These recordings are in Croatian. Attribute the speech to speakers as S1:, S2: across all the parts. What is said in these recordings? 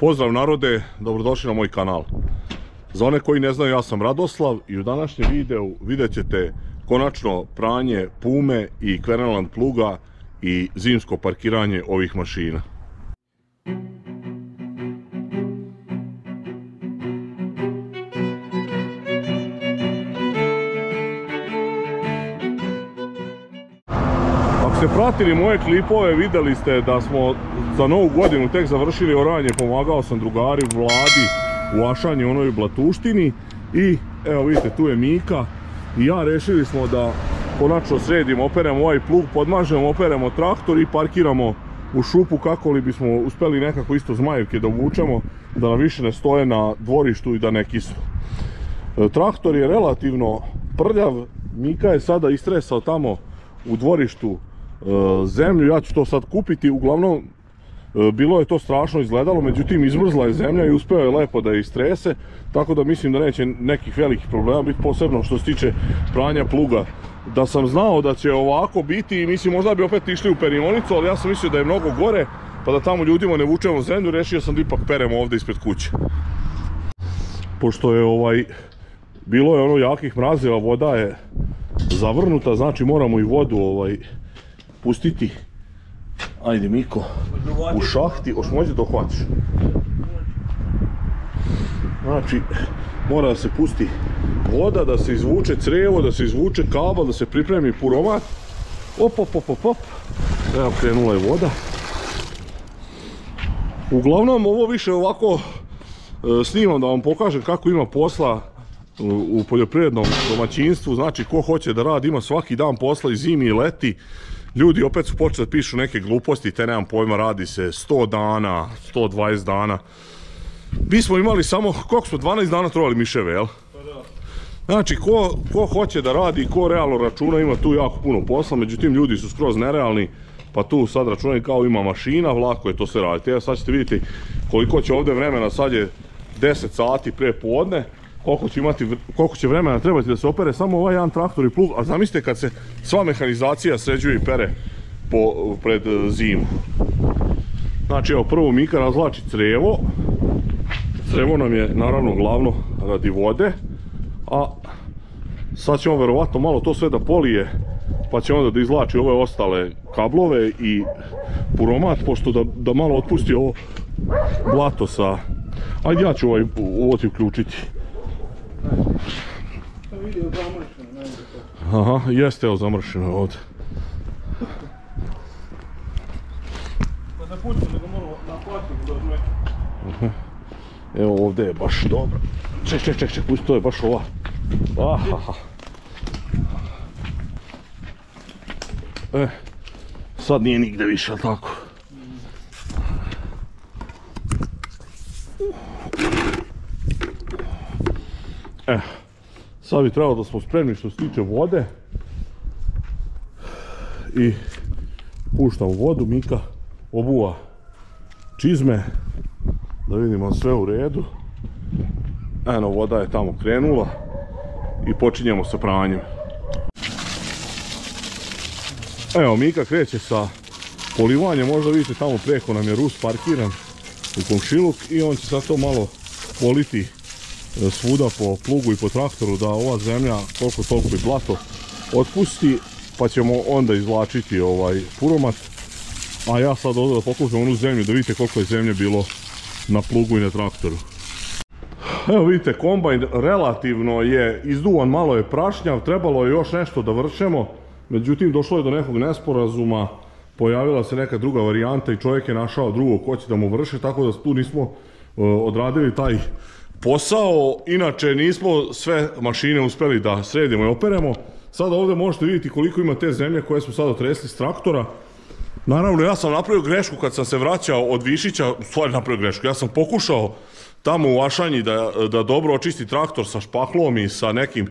S1: Pozdrav narode, dobrodošli na moj kanal. Za one koji ne znaju, ja sam Radoslav i u današnjem videu vidjet ćete konačno pranje Pume i Kverneland pluga i zimsko parkiranje ovih mašina. Ako ste pratili moje klipove, vidjeli ste da smo za novu godinu tek završili oranje, pomagao sam drugari u Vladi u ašanju onoj blatuštini i evo vidite, tu je Mika i ja rešili smo da konačno sredimo, operemo ovaj plug, podmažemo, operemo traktor i parkiramo u šupu kako li bismo uspjeli nekako isto zmajevke da uvučemo, da nam više ne stoje na dvorištu i da ne kisnu. Traktor je relativno prljav, Mika je sada istresao tamo u dvorištu zemlju, ja ću to sad kupiti, uglavnom bilo je to strašno izgledalo, međutim izmrzla je zemlja i uspio je lepo da je istrese, tako da mislim da neće nekih velikih problema biti, posebno što se tiče pranja pluga. Da sam znao da će ovako biti, mislim možda bi opet išli u perionicu, ali ja sam mislio da je mnogo gore, pa da tamo ljudima ne vučemo zemlju, rešio sam da ipak peremo ovdje ispred kuće. Pošto je bilo je ono jakih mrazeva, voda je zavrnuta, znači moramo i vodu pustiti. Ajde Miko, u šahti, oš možeš da hvatiš. Znači, mora da se pusti voda, da se izvuče crevo, da se izvuče kabel, da se pripremi puromat. Op. Evo, krenula je voda. Uglavnom, ovo više ovako snimam da vam pokažem kako ima posla u poljoprivrednom domaćinstvu. Znači, ko hoće da radi, ima svaki dan posla i zimi i leti. Ljudi opet su počeli da pišu neke gluposti, te nemam pojma, radi se 100 dana, 120 dana. Mi smo imali samo, koliko smo, 12 dana trovali miševe, jel? Znači, ko hoće da radi, ko realno računa, ima tu jako puno posla, međutim ljudi su skroz nerealni, pa tu sad računaju kao ima mašina, lako je to sve raditi. Evo sad ćete vidjeti koliko će ovdje vremena, sad je 10 sati pre podne, koliko će vremena trebati da se opere samo ovaj jedan traktor i plug, a zamislite kad se sva mehanizacija sređuje i pere pred zimu. Znači evo, prvo Mika razvlači crevo, crevo nam je naravno glavno radi vode, a sad ćemo verovatno malo to sve da polije, pa će onda da izvlači ove ostale kablove i puromat, pošto da malo otpusti ovo blato sa... Ajde ja ću ovo ti uključiti. Aha, jeste, evo zamršeno ovdje. Evo ovdje je baš dobro. Ček, pusti, to je baš ova. Ahaha. Sad nije nigde više, ali tako? Sad bi trebalo da smo spremni što se tiče vode i puštam u vodu, Mika obuva čizme da vidimo sve u redu. Eno, voda je tamo krenula i počinjemo sa pranjem. Evo, Mika kreće sa polivanjem, možda vidite tamo preko nam je Rus parkiran u komšiluk i on će sad to malo politi svuda po plugu i po traktoru da ova zemlja koliko toliko i blato otpusti, pa ćemo onda izvlačiti puromat, a ja sad ovdje da pokušam onu zemlju da vidite koliko je zemlje bilo na plugu i na traktoru. Evo vidite, kombajn relativno je izduvan, malo je prašnjav, trebalo je još nešto da vršemo, međutim došlo je do nekog nesporazuma, pojavila se neka druga varijanta i čovjek je našao drugog ko će da mu vrše, tako da tu nismo odradili taj posao. Inače nismo sve mašine uspjeli da sredimo i operemo. Sada ovdje možete vidjeti koliko ima te zemlje koje smo sad otresli s traktora. Naravno, ja sam napravio grešku kad sam se vraćao od Višića, u stvari napravio grešku. Ja sam pokušao tamo u Ašanji da dobro očisti traktor sa špaklom i sa nekim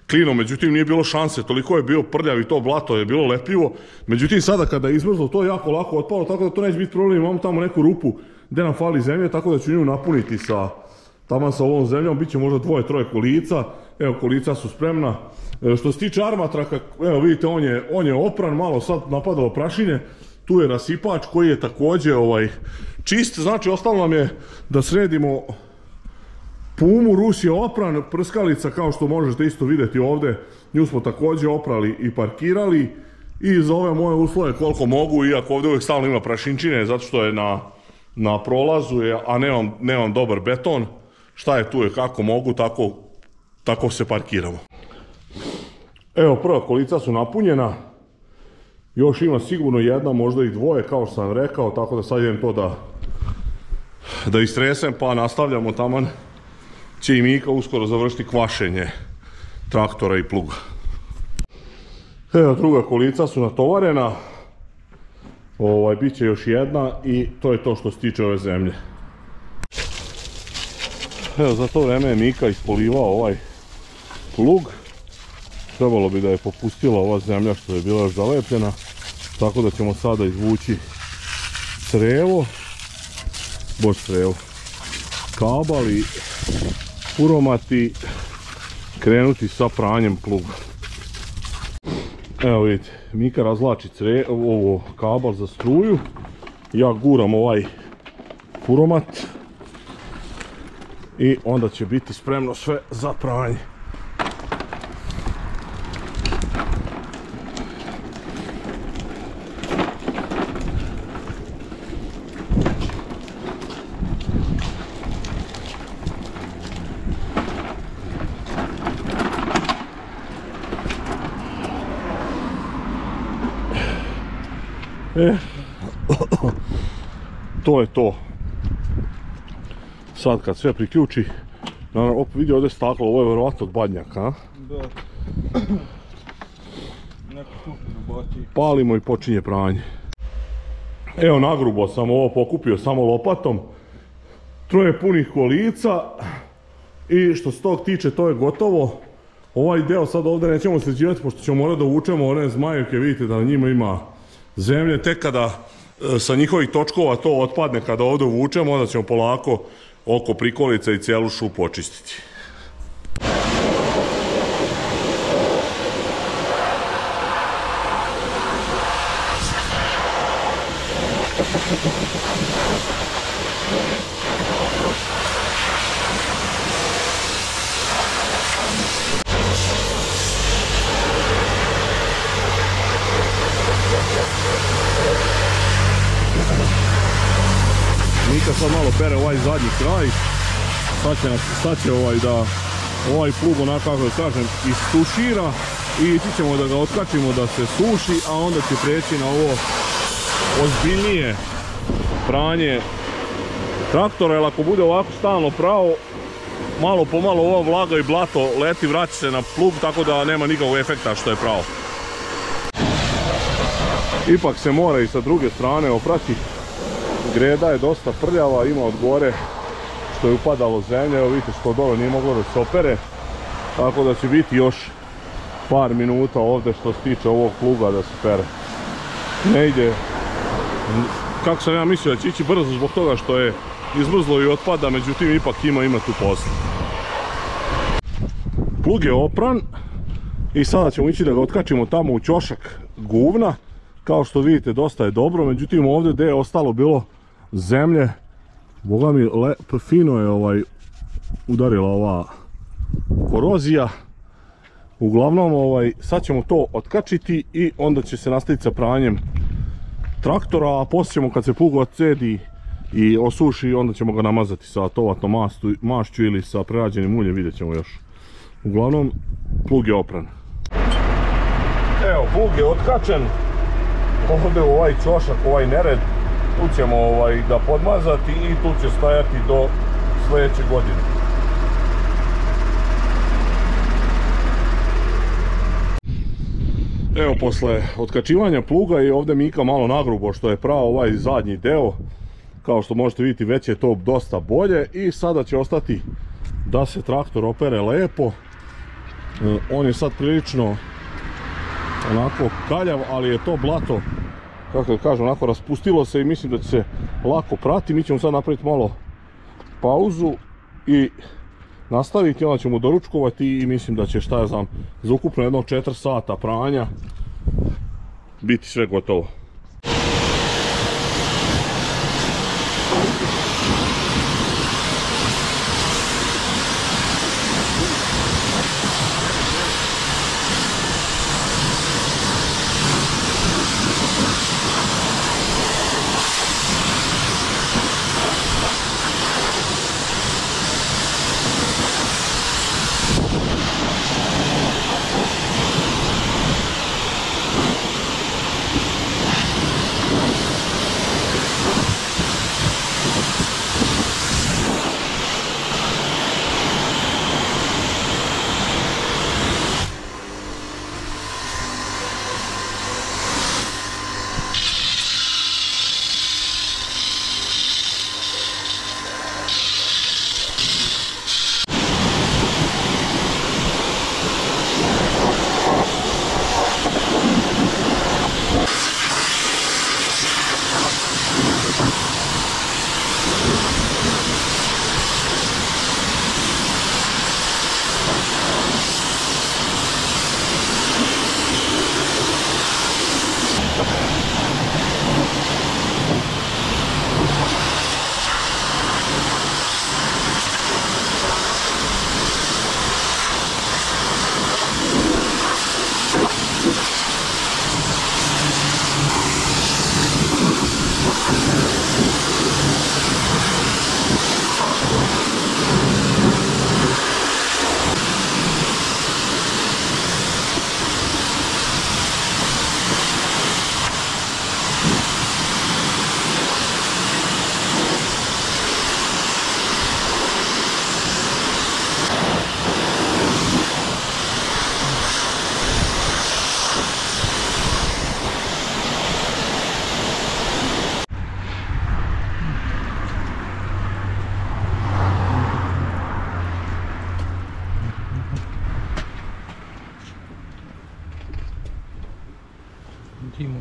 S1: klinom, međutim nije bilo šanse, toliko je bio prljav i to blato je bilo lepljivo. Međutim sada kada je izmrzlo to je jako lako otpalo, tako da to neće biti problem, imamo tamo neku rupu gdje nam fali zemlje, tako da ću nju napuniti taman sa ovom zemljom, bit će možda 2-3 kolica, evo kolica su spremna. Što se tiče armatraka, evo vidite on je opran, malo sad napadalo prašine, Tu je rasipač koji je također čist, znači ostalo nam je da sredimo pumu, Rus je opran, prskalica kao što možete isto vidjeti ovdje, nju smo također oprali i parkirali i za ove moje uslove koliko mogu, iako ovdje uvijek stalno ima prašinčine zato što je na prolazu, a nemam dobar beton, šta je tu je kako mogu, tako se parkiramo. Evo, prva kolica su napunjena, još ima sigurno jedna, možda i dvoje kao što sam rekao, tako da sad idem to da istresem pa nastavljamo, taman će i Mika uskoro završiti kvašenje traktora i pluga. Evo, druga kolica su natovarena, bit će još jedna i to je to što se tiče ove zemlje. Evo, za to vreme je Mika ispolivao ovaj plug. Trebalo bi da je popustila ova zemlja što je bila još zalepljena, tako da ćemo sada izvući crevo, kabal i puromati, krenuti sa pranjem pluga. Evo vidite, Mika razvlači ovo kabal za struju, ja guram ovaj puromat i onda će biti spremno sve za pranje. To je to. Sad kad sve priključi, naravno, vidi ovdje staklo, ovo je vjerovatno od badnjaka, a?
S2: Da. Neko stupno baci.
S1: Palimo i počinje pranje. Evo, nagrubo sam ovo pokupio samo lopatom. Troje punih kolica i što se tog tiče, to je gotovo. Ovaj deo sad ovdje nećemo sređivati, pošto ćemo morati da uvučemo one zmajevke, vidite da na njima ima zemlje, tek kada sa njihovih točkova to otpadne, kada ovdje uvučemo, onda ćemo polako oko prikolica i cijelu šupu očistiti. Mika sad malo pere ovaj zadnji kraj, sad će da ovaj plug onako kako da kažem istušira i ići ćemo da ga otkačimo da se suši, a onda će preći na ovo ozbiljnije pranje traktora, jer ako bude ovako stalno pravo, malo po malo ova vlaga i blato leti, vraća se na plug, tako da nema nikakvog efekta što je pravo. Ipak se mora i sa druge strane oprati. Greda je dosta prljava, ima od gore što je upadalo zemlje, evo vidite što dole nije moglo da se opere, tako da će biti još par minuta ovdje što se tiče ovog pluga da se pere. Ne ide, kako sam ja mislio da će ići brzo zbog toga što je izmrzlo i otpada, međutim ipak ima tu posla. Plug je opran i sada ćemo ići da ga otkačimo tamo u ćošak guvna. Kao što vidite dosta je dobro, međutim ovdje gdje je ostalo bilo zemlje, boga mi fino je udarila ova korozija. Uglavnom sad ćemo to otkačiti i onda će se nastaviti sa pranjem traktora, a poslije ćemo kad se plug odsedi i osuši, onda ćemo ga namazati sa tovatnom mašću ili sa prerađenim uljem, vidjet ćemo još. Uglavnom, plug je opran. Evo, plug je otkačen. Ovdje u ovaj ćošak, ovaj nered, tu ćemo ga podmazati i tu će stajati do sljedeće godine. Evo, posle otkačivanja pluga i ovdje Mika malo nagrubo što je pravo ovaj zadnji deo. Kao što možete vidjeti, već je to dosta bolje i sada će ostati da se traktor opere lepo. On je sad prilično onako kaljav, ali je to blato, kako da kažem, onako raspustilo se i mislim da će se lako prati. Mi ćemo sad napraviti malo pauzu i nastaviti, onda ćemo doručkovati i mislim da će, šta ja znam, za ukupno jedno 4 sata pranja biti sve gotovo.
S2: Timo.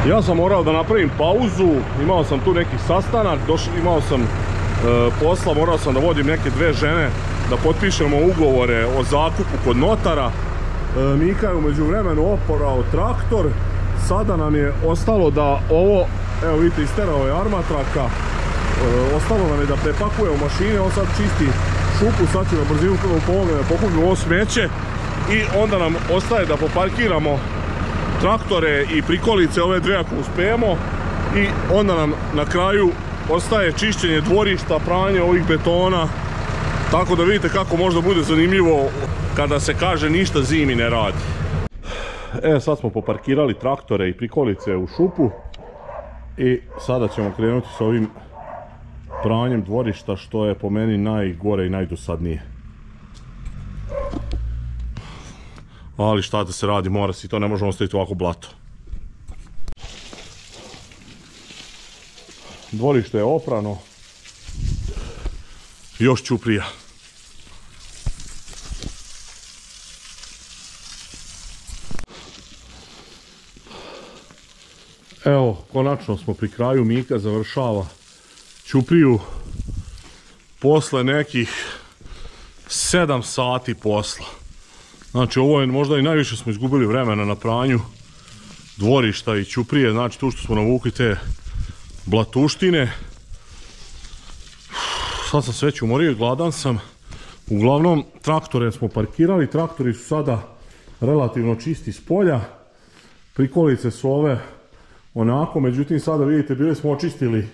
S1: Ja sam morao da napravim pauzu, imao sam tu neki sastanak, imao sam posla, morao sam da vodim neke dve žene, da potpišemo ugovore o zakupu kod notara. Mika je u međuvremenu oporao traktor, sada nam je ostalo da ovo, evo vidite, isterao je armatraka, ostalo nam je da prepakujemo mašine, on sad čisti šupu, sad ću na brzinu pomogne da pokupimo ovo smeće i onda nam ostaje da poparkiramo traktore i prikolice ove dve ako uspijemo i onda nam na kraju ostaje čišćenje dvorišta, pranje ovih betona, tako da vidite kako možda bude zanimljivo kada se kaže ništa zimi ne radi. Sad smo poparkirali traktore i prikolice u šupu i sada ćemo krenuti s ovim pranjem dvorišta, što je po meni najgore i najdosadnije. Ali šta da se radi, mora se i to, ne možemo ostaviti ovako blato. Dvorište je oprano, još ćuprija. Evo, konačno smo pri kraju, Mika završava ćupriju posle nekih 7 sati posla. Znači ovo je možda i najviše smo izgubili vremena na pranju dvorišta i ćuprije, znači tu što smo navukli te blatuštine. Sad sam sve već umorio i gladan sam. Uglavnom traktore smo parkirali, traktori su sada relativno čisti s polja. Prikolice su ove onako, međutim sada vidite bili smo očistili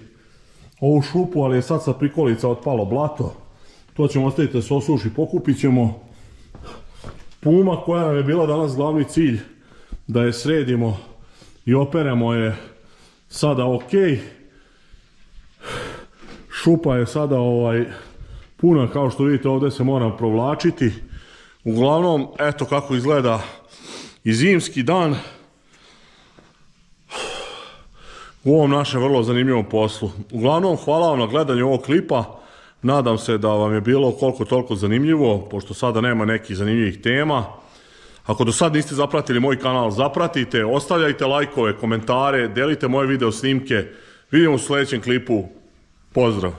S1: ovu šupu, ali je sad sa prikolica otpalo blato. To ćemo ostaviti da se osuši, pokupit ćemo. Puma koja nam je bila danas glavni cilj da je sredimo i operemo je sada ok. Šupa je sada puna, kao što vidite ovdje se moram provlačiti. Uglavnom, eto kako izgleda i zimski dan u ovom našem vrlo zanimljivom poslu. Uglavnom, hvala vam na gledanju ovog klipa. Nadam se da vam je bilo koliko toliko zanimljivo, pošto sada nema nekih zanimljivih tema. Ako do sad niste zapratili moj kanal, zapratite, ostavljajte lajkove, komentare, delite moje video snimke. Vidimo u sljedećem klipu. Pozdrav!